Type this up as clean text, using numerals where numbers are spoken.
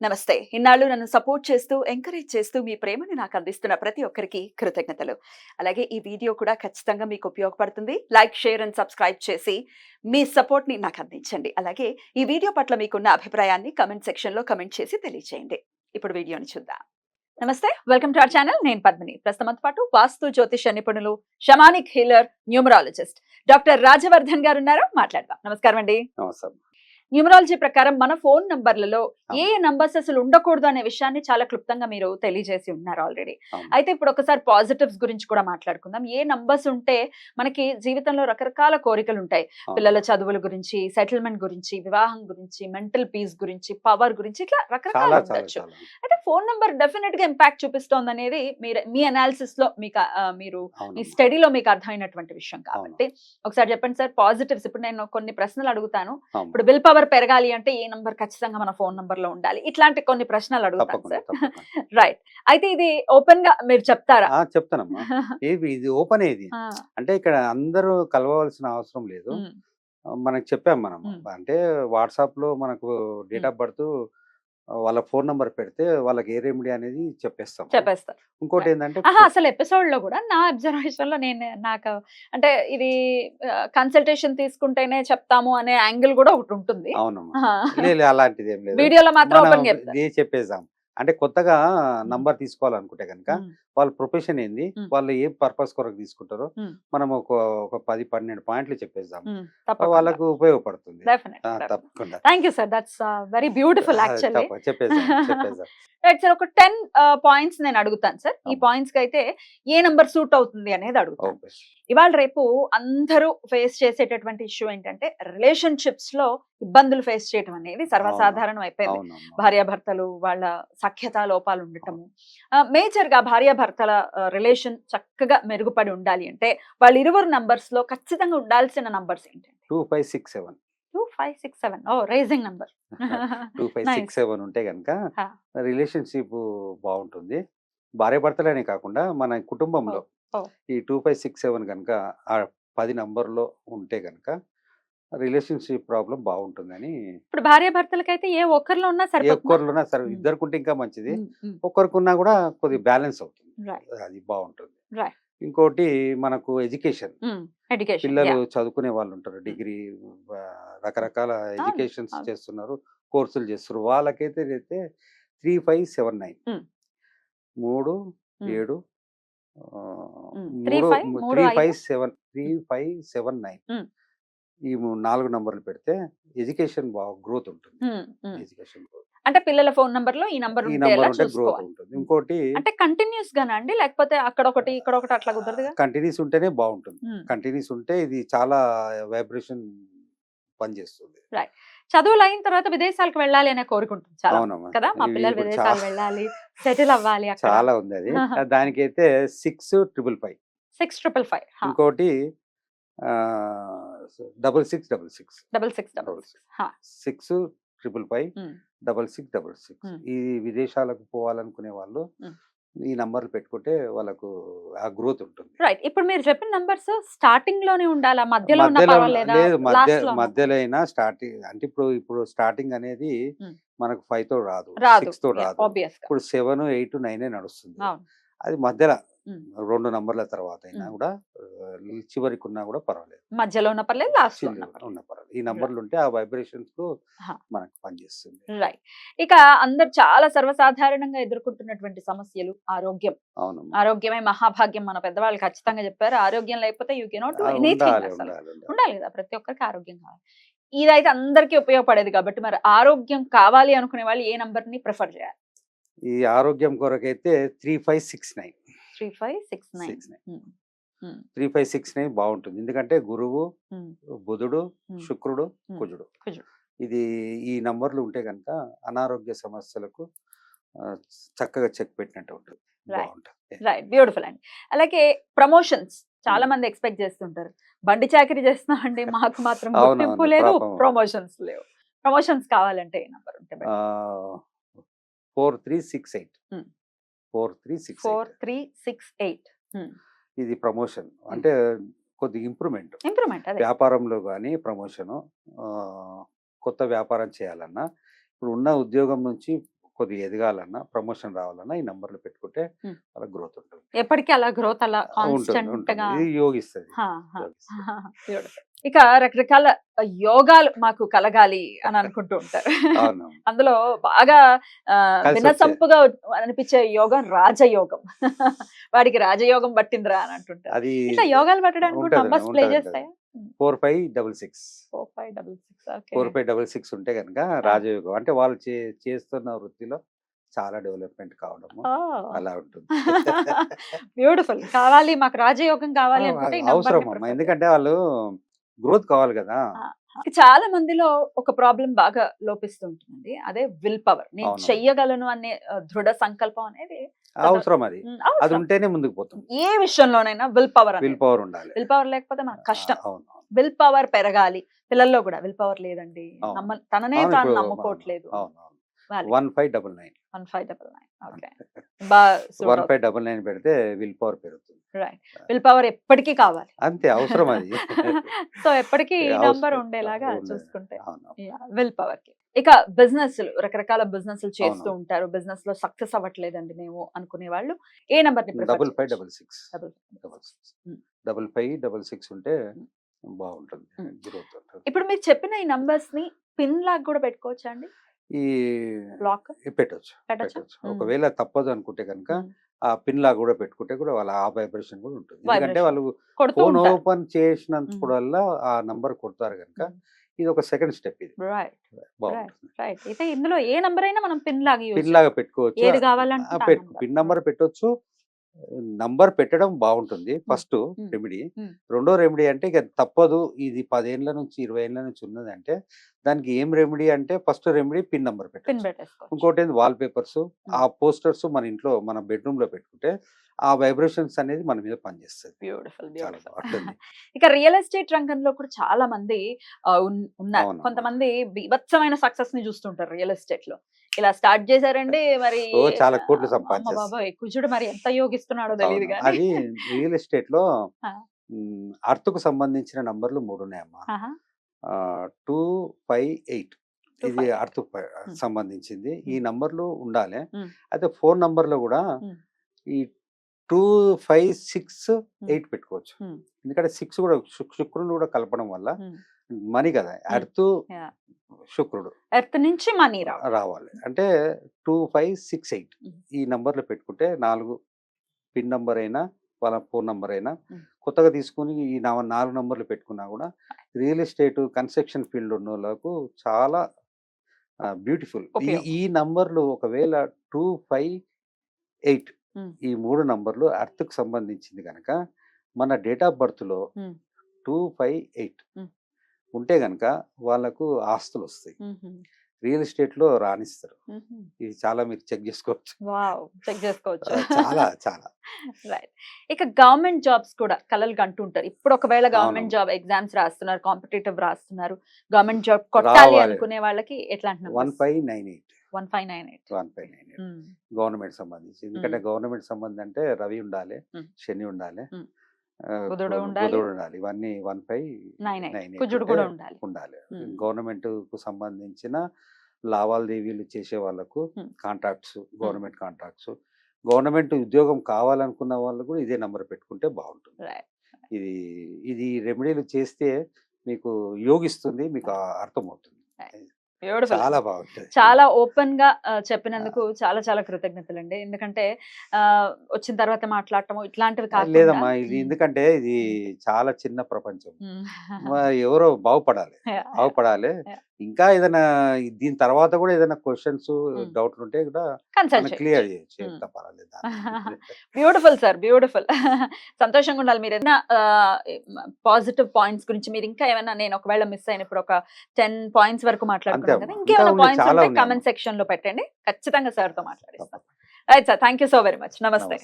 నమస్తే. ఇన్నాళ్ళు నన్ను సపోర్ట్ చేస్తూ, ఎంకరేజ్ చేస్తూ మీ ప్రేమని నాకు అందిస్తున్న ప్రతి ఒక్కరికి కృతజ్ఞతలు. అలాగే ఈ వీడియో కూడా ఖచ్చితంగా మీకు ఉపయోగపడుతుంది. లైక్, షేర్ అండ్ సబ్స్క్రైబ్ చేసి మీ సపోర్ట్‌ని నాకు అందించండి. అలాగే ఈ వీడియో పట్ల మీకున్న అభిప్రాయాన్ని కామెంట్ సెక్షన్‌లో కామెంట్ చేసి తెలియజేయండి. ఇప్పుడు వీడియోని చూద్దాం. నమస్తే. Welcome to our channel. నేను పద్మిని. ప్రస్తుతంతో పాటు వాస్తు జ్యోతిష నిపుణులు, shamanic healer, numerologist doctor Rajavardhan గారు ఉన్నారు. మాట్లాడదాం. నమస్కారం అండి. నమస్తే. న్యూమరాలజీ ప్రకారం మన ఫోన్ నంబర్లలో ఏ అవును. నంబర్స్ అసలు ఉండకూడదు అనే విషయాన్ని చాలా క్లుప్తంగా మీరు తెలియజేసి ఉన్నారు ఆల్రెడీ. అవును. అయితే ఇప్పుడు ఒకసారి పాజిటివ్స్ గురించి కూడా మాట్లాడుకుందాం. ఏ నంబర్స్ ఉంటే మనకి జీవితంలో రకరకాల కోరికలు ఉంటాయి. అవును. పిల్లల చదువుల గురించి, సెటిల్మెంట్ గురించి, వివాహం గురించి, మెంటల్ పీస్ గురించి, పవర్ గురించి ఇట్లా రకరకాలు చాలా చాలా ఉండొచ్చు. చాలా. అయితే ఫోన్ నంబర్ డెఫినెట్ గా ఇంపాక్ట్ చూపిస్తోంది అనేది మీ అనాలిసిస్ లో మీకు మీరు మీ అవునమ్మా. స్టడీలో మీకు అర్థమైనటువంటి విషయం అవును. కాబట్టి ఒకసారి చెప్పండి సార్. పాజిటివ్స్ ఇప్పుడు నేను కొన్ని ప్రశ్నలు అడుగుతాను. అవును. ఇప్పుడు బిల్ పవర్ పెరగాలి అంటే ఏ నంబర్ ఖచ్చితంగా మన ఫోన్ నంబర్ లో ఉండాలి, ఇట్లాంటి కొన్ని ప్రశ్నలు అడుగుతాను తప్పకుండా సార్. తప్పకుండా. రైట్. అయితే ఇది ఓపెన్ గా మీరు చెప్తారా? చెప్తానమ్మా. ఇది ఓపెన్ ఏది ఆ, అంటే ఇక్కడ అందరూ కలవవలసిన అవసరం లేదు. ఉమ్, మనకు చెప్పాం మనం. ఉమ్, అంటే వాట్సాప్ లో మనకు డేట్ ఉమ్, ఆఫ్ బర్త్ వాళ్ళ ఫోన్ నంబర్ పెడితే వాళ్ళకి ఏ రెమెడీ అనేది చెప్పేస్తాం. చెప్పేస్తారు. ఇంకోటి Right. ఏంటంటే ఆహా, అసలు ఎపిసోడ్ లో కూడా నా అబ్జర్వేషన్ లో నాకు అంటే ఇది కన్సల్టేషన్ తీసుకుంటేనే చెప్తాము అనే యాంగిల్ కూడా ఒకటి ఉంటుంది. అవునమ్మా. లేదు అలాంటిది ఏం లేదు. వీడియోలో మాత్రం మనం ఓపెన్ చెప్తారు. చెప్పేసాం. అంటే కొత్తగా ఉమ్, నంబర్ తీసుకోవాలనుకుంటే కనుక ఉమ్, వాళ్ళ ప్రొఫెషన్ ఏంది, ఉమ్, వాళ్ళు ఏ పర్పస్ కొరకు తీసుకుంటారో ఉమ్, మనం ఒక 10-12 పాయింట్లు చెప్పేద్దాం. తప్పకుండా. వాళ్ళకు ఉపయోగపడుతుంది. డెఫినెట్. తప్పకుండా. Thank you sir. That's very beautiful actually. చెప్పేద్దాం చెప్పేద్దాం. Right sir. ఒక 10 పాయింట్స్ నేను అడుగుతాను సార్. ఈ అమ్మా. పాయింట్స్ కి అయితే ఏ నంబర్ సూట్ అవుతుంది అనేది అడుగుతాను. ఓకే. ఇవాళ రేపు అందరూ ఫేస్ చేసేటటువంటి ఇష్యూ ఏంటంటే రిలేషన్షిప్స్ లో ఇబ్బందులు ఫేస్ చేయడం అనేది సర్వసాధారణం అయిపోయింది. అవునమ్మా. భార్యాభర్తలు వాళ్ళ సఖ్యత లోపాలు ఉండటము, మేజర్ గా భార్యాభర్తల రిలేషన్ చక్కగా మెరుగుపడి ఉండాలి అంటే వాళ్ళ ఇరువురు నంబర్స్ లో ఖచ్చితంగా ఉండాల్సిన నంబర్స్ ఏంటంటే 2567 2567. ఓ, రైజింగ్ నంబర్. 2567 ఉంటే కనుక రిలేషన్షిప్ బాగుంటుంది. భార్యాభర్తలనే కాకుండా మన కుటుంబంలో ఈ 2567 కనుక ఆ 10 నంబర్లో ఉంటే కనుక రిలేషన్షిప్ ప్రాబ్లం బాగుంటుందని. ఇప్పుడు భార్యాభర్తలకైతే ఏ ఒక్కరిలో ఉన్నా ఏ సరిపోతుందా? ఒక్కరున్నా సరే, ఉమ్, ఇద్దరుకుంటే ఇంకా మంచిది. ఉమ్, ఉమ్, ఒక్కరికున్నా కూడా కొద్దిగా బ్యాలెన్స్ అవుతుంది. రైట్. అది బాగుంటుంది. రైట్. ఇంకోటి మనకు ఎడ్యుకేషన్. ఎడ్యుకేషన్. పిల్లలు చదువుకునే వాళ్ళు ఉంటారు. డిగ్రీ రకరకాల ఎడ్యుకేషన్స్ అవును. చేస్తున్నారు, కోర్సులు చేస్తున్నారు. వాళ్ళకైతే 3579 3 7 3, 5, 3, 5. 3579 ఈ 4 నంబర్లు పెడితే ఎడ్యుకేషన్ బాగా గ్రోత్ ఉంటుంది. ఎడ్యుకేషన్ గ్రోత్ అంటే పిల్లల ఫోన్ నంబర్ లో ఈ నంబర్ ఈ ఉండేలా నంబర్ ఉంటే గ్రోత్ చూసుకోవాలి. ఉంటుంది. ఇంకోటి అంటే కంటిన్యూస్ గానా అండి, లేకపోతే అక్కడొకటి ఇక్కడొకటి అట్లా కుదరదుగా? కంటిన్యూస్ ఉంటేనే బాగుంటుంది. ఉమ్, కంటిన్యూస్ ఉంటే ఇది చాలా వైబ్రేషన్ పనిచేస్తుంది. రైట్. చదువులు అయిన తర్వాత విదేశాలకు వెళ్ళాలి అనే కోరుకుంటుంది చాలా మంది అవునమ్మా. కదా. మా ఇవి పిల్లలు ఇప్పుడు విదేశాలు వెళ్ళాలి, సెటిల్ అవ్వాలి అక్కడ. చాలా ఉంది అది. దానికైతే 6555. 6555. ఇంకోటి 6666. 6666. 6555 6666. ఈ విదేశాలకు పోవాలనుకునే వాళ్ళు ఈ నంబర్లు పెట్టుకుంటే వాళ్ళకు ఆ గ్రోత్ ఉంటుంది. రైట్. ఇప్పుడు మీరు చెప్పిన నంబర్స్ స్టార్టింగ్ లోనే ఉండాలా, మధ్యలో ఉన్నా మధ్యలో పర్వాలేదా, లేదు, లాస్ట్ లో మధ్యలో అయినా స్టార్టింగ్ అంటే ఇప్పుడు స్టార్టింగ్ అనేది ఉమ్. మనకు 5 తో రాదు, రాదు 6 తో రాదు. ఆబ్వియస్ గా. ఇప్పుడు 7, 8, 9 నడుస్తుంది. అవును. అది మధ్యలో ఉమ్. 2 నంబర్ల తర్వాత అయినా ఉమ్. కూడా చివరికి ఉన్నా కూడా పర్వాలేదు. మధ్యలో ఉన్న పర్లేదు, లాస్ట్ లో ఉన్న చిన్న పర్లేదు. ఉన్న పర్వాలేదు. ఈ నంబర్లు ఉంటే ఆ వైబ్రేషన్స్ హా. మనకు పనిచేస్తుంది. రైట్. ఇక అందరు చాలా సర్వసాధారణంగా ఎదుర్కొంటున్నటువంటి సమస్యలు ఆరోగ్యం. అవునమ్మా. ఆరోగ్యమే మహాభాగ్యం మన పెద్దవాళ్ళు ఖచ్చితంగా చెప్పారు. ఆరోగ్యం లేకపోతే యూ కెనాట్ డూ ఎనీథింగ్. ఉండాలి అసలు ఉండాలి ఉండాలి. ఉండాలి కదా, ప్రతి ఒక్కరికి ఆరోగ్యం కావాలి. ఇదైతే అందరికీ ఉపయోగపడేది కాబట్టి మరి ఆరోగ్యం కావాలి అనుకునే వాళ్ళు ఏ నంబర్ ని ప్రిఫర్ చేయాలి? ఈ ఆరోగ్యం కొరకైతే 3569. 3569. 3569 బాగుంటుంది. ఎందుకంటే గురువు, బుధుడు, శుక్రుడు, కుజుడు. ఇది ఈ నంబర్లు ఉంటే కనుక అనారోగ్య సమస్యలకు చక్కగా చెక్ పెట్టినట్టు ఉంటుంది. బాగుంటుంది. రైట్. బ్యూటిఫుల్ అండి. అలాగే ప్రమోషన్స్ చాలా మంది ఎక్స్పెక్ట్ చేస్తుంటారు. బండి చాకరీ చేస్తున్నామండి, మాకు మాత్రం గుర్తింపు లేదు, ప్రమోషన్స్ లేవు. ప్రమోషన్స్ కావాలంటే ఏ నంబర్ ఉంటే better? 4368. 4368. ఇది ప్రమోషన్ అంటే కొద్దిగా ఇంప్రూవ్మెంట్. అదే వ్యాపారంలో కానీ ప్రమోషను. కొత్త వ్యాపారం చేయాలన్నా ఇప్పుడు ఉన్న ఉద్యోగం నుంచి కొద్దిగా ఎదగాలన్నా ప్రమోషన్ రావాలన్నా ఈ నంబర్లు పెట్టుకుంటే Hmm. వాళ్ళ గ్రోత్ ఉంటుంది. ఎప్పటికీ అలా గ్రోత్ అలా ఉంటుంది కాన్స్టెంట్ ఉంటుంది గా ఇది యోగిస్తుంది. హా, హా. Beautiful. ఇక రకరకాల యోగాలు మాకు కలగాలి అని అనుకుంటూ ఉంటారు. అవును అందులో బాగా కలిసి వినసంపుగా అనిపించే యోగం రాజయోగం. వాడికి రాజయోగం పట్టిందిరా అని అంటుంటారు. అది ఇట్లా యోగాలు పట్టడానికి కూడా ఉంటది నంబర్స్ ప్లే ఉంటది చేస్తాయా? 4566 4566 ఓకే. 4566 ఉంటే కనుక రాజయోగం అంటే వాళ్ళు చేస్తున్న వృత్తిలో చాలా డెవలప్మెంట్ కావడము అలా ఉంటుంది. బ్యూటిఫుల్. కావాలి మాకు రాజయోగం కావాలి అనుకుంటే ఈ అవసరం నంబర్ని అమ్మా ప్రిఫర్ ఎందుకంటే వాళ్ళు గ్రోత్ కావాలి కదా. చాలా మందిలో ఒక ప్రాబ్లం బాగా లోపిస్తుంటుంది. అదే విల్ పవర్. నేను అవును. చెయ్యగలను అనే దృఢ సంకల్పం అనేది అవసరం అది అది అవసరం. ఉంటేనే ముందుకు పోతుంది. ఏ విషయంలోనైనా విల్ పవర్ విల్ పవర్ ఉండాలి. విల్ పవర్ లేకపోతే మనకు కష్టం. అవును విల్ పవర్ పెరగాలి. పిల్లల్లో కూడా విల్ పవర్ లేదండి. అవును. తననే అవును, తాను ఇప్పుడు నమ్ముకోవట్లేదు. అవును 1599 1599 ఓకే. బా 1599 పెడితే విల్ పవర్ పెరుగుతుంది. రైట్. విల్ పవర్ ఎప్పటికీ కావాలి. అంతే అవసరం అది. సో ఎప్పటికీ ఈ అవసరం. నంబర్ ఉండేలాగా ఉండేది. చూసుకుంటే అవును. విల్ పవర్ కి. ఇక బిజినెస్ రకరకాల బిజినెస్ చేస్తూ అవును. ఉంటారు. బిజినెస్ లో సక్సెస్ అవ్వట్లేదండి మేము అనుకునే వాళ్ళు ఏ నంబర్ ని ప్రిఫర్ 5566 5566 ఉంటే బాగుంటుంది. Hmm. గ్రోత్ ఉంటుంది. ఇప్పుడు మీరు చెప్పిన ఈ నంబర్స్ ని పిన్ లాగా కూడా పెట్టుకోవచ్చా అండి? ఈ లాక్ పెట్టొచ్చు పెట్టచ్చా? ఒకవేళ తప్పదు అనుకుంటే కనుక ఆ పిన్ లాగా కూడా పెట్టుకుంటే కూడా వాళ్ళ ఆ వైబ్రేషన్ కూడా ఉంటుంది. ఎందుకంటే వాళ్ళు కొడుతూ ఫోన్ ఉంటారు. ఓపెన్ చేసినందువల్ల ఆ నంబర్ కొడతారు కనుక ఇది ఒక సెకండ్ స్టెప్. ఇది రైట్ బాగుంటుంది. రైట్. అయితే ఇందులో ఏ నంబర్ అయినా మనం పిన్ లాగా పిన్ లాగా పెట్టుకోవచ్చు. ఏది కావాలంటే పిన్ నంబర్ పెట్టొచ్చు. నంబర్ పెట్టడం బాగుంటుంది ఫస్ట్ రెమెడీ. రెండో రెమెడీ అంటే ఇక తప్పదు ఇది 10 ఏళ్ల నుంచి 20 ఏళ్ల నుంచి ఉన్నదంటే దానికి ఏం రెమెడీ అంటే first remedy pin number pin పెట్టచ్చు. పెట్టేసుకోవచ్చు. ఇంకోటి ఏంది వాల్ పేపర్స్ ఆ పోస్టర్స్ మన ఇంట్లో మన బెడ్రూమ్ లో పెట్టుకుంటే ఆ వైబ్రేషన్స్ అనేది మన మీద పనిచేస్తుంది. బ్యూటిఫుల్ చాలా బ్యూటిఫుల్. బాగుంటుంది. ఇక రియల్ ఎస్టేట్ రంగంలో కూడా చాలా మంది ఉన్నారు. అవును. కొంతమంది బీభత్సమైన సక్సెస్ ని చూస్తుంటారు రియల్ ఎస్టేట్ లో. ఇలా స్టార్ట్ చేశారండి మరి ఓ చాలా కోట్లు అమ్మ సంపాదించేస్తారు. బాబాయ్ కుజుడు మరి ఎంత యోగిస్తున్నాడో తెలియదు అవును. కానీ అది రియల్ ఎస్టేట్ లో ఆ. అర్త్కు సంబంధించిన నంబర్లు 3 ఉన్నాయమ్మా. 258 ఇది 258. అర్త్ సంబంధించింది. ఈ నంబర్లు ఉండాలి. Hmm. అయితే ఫోన్ నంబర్ లో కూడా ఈ 2568 పెట్టుకోవచ్చు. ఎందుకంటే 6 కూడా శుక్రుడు కూడా కలపడం వల్ల మనీ కదా. Earth Yeah. శుక్రుడు ఎర్త్ నుంచి మనీ రావాలి అంటే 2568 ఈ నంబర్లు పెట్టుకుంటే 4 పిన్ నంబర్ అయినా వాళ్ళ ఫోన్ నంబర్ అయినా కొత్తగా తీసుకుని ఈ 4 నంబర్లు పెట్టుకున్నా కూడా రియల్ ఎస్టేట్ కన్స్ట్రక్షన్ ఫీల్డ్ ఉన్న వాళ్ళకు చాలా బ్యూటిఫుల్. ఈ నంబర్లు ఒకవేళ 258 ఈ 3 నంబర్లు అర్త్కు సంబంధించింది కనుక మన డేట్ ఆఫ్ బర్త్ లో 258 ఉంటే గనక వాళ్ళకు ఆస్తులు వస్తాయి. రియల్ ఎస్టేట్ లో రాణిస్తారు. ఇది చాలా మీరు చెక్ చేసుకోవచ్చు. చెక్ చేసుకోవచ్చు. చాలా చాలా రైట్. ఇక గవర్నమెంట్ జాబ్స్ కూడా కలలు కంటుంటారు. ఇప్పుడు ఒకవేళ గవర్నమెంట్ జాబ్ ఎగ్జామ్స్ రాస్తున్నారు, కాంపిటేటివ్ రాస్తున్నారు, గవర్నమెంట్ జాబ్ కొట్టాలి రావాలి. అనుకునే వాళ్ళకి ఎట్లాంటి 1598 1598 గవర్నమెంట్ సంబంధించి. ఎందుకంటే గవర్నమెంట్ సంబంధం అంటే రవి ఉండాలి, శని ఉండాలి, బుధుడు బుధుడు ఉండాలి. ఇవన్నీ 1598 కుజుడు కూడా ఉండాలి. ఉండాలి. గవర్నమెంట్ కు సంబంధించిన లావాదేవీలు చేసే వాళ్ళకు కాంట్రాక్ట్స్, గవర్నమెంట్ కాంట్రాక్ట్స్, గవర్నమెంట్ ఉద్యోగం కావాలనుకున్న వాళ్ళు కూడా ఇదే నంబర్ పెట్టుకుంటే బాగుంటుంది. ఇది ఇది రెమెడీలు చేస్తే మీకు యోగిస్తుంది, మీకు అర్థమవుతుంది. చాలా బాగుంటుంది. చాలా ఓపెన్ గా చెప్పినందుకు చాలా చాలా కృతజ్ఞతలండి. ఎందుకంటే వచ్చిన తర్వాత మాట్లాడటము ఇట్లాంటివి లేదమ్మా. ఇది ఎందుకంటే ఇది చాలా చిన్న ప్రపంచం. ఎవరో బాగుపడాలి. ఇంకా ఏదైనా దీని తర్వాత కూడా ఏదైనా క్వశ్చన్స్ డౌట్లు ఉంటే కూడా క్లియర్ చేయొచ్చు. ఎంత పర్వాలేదు. Beautiful sir, beautiful. సంతోషంగా ఉండాలి. మీరు ఏదైనా పాజిటివ్ పాయింట్స్ గురించి మీరు ఇంకా ఏమైనా నేను ఒకవేళ మిస్ అయినప్పుడు ఒక 10 పాయింట్స్ వరకు మాట్లాడుకున్నాం కదా, ఇంకేమైనా పాయింట్స్ ఉంటే కామెంట్ సెక్షన్ లో పెట్టండి. ఖచ్చితంగా సార్ తో మాట్లాడిస్తాం. Right sir, thank you so very much. నమస్తే.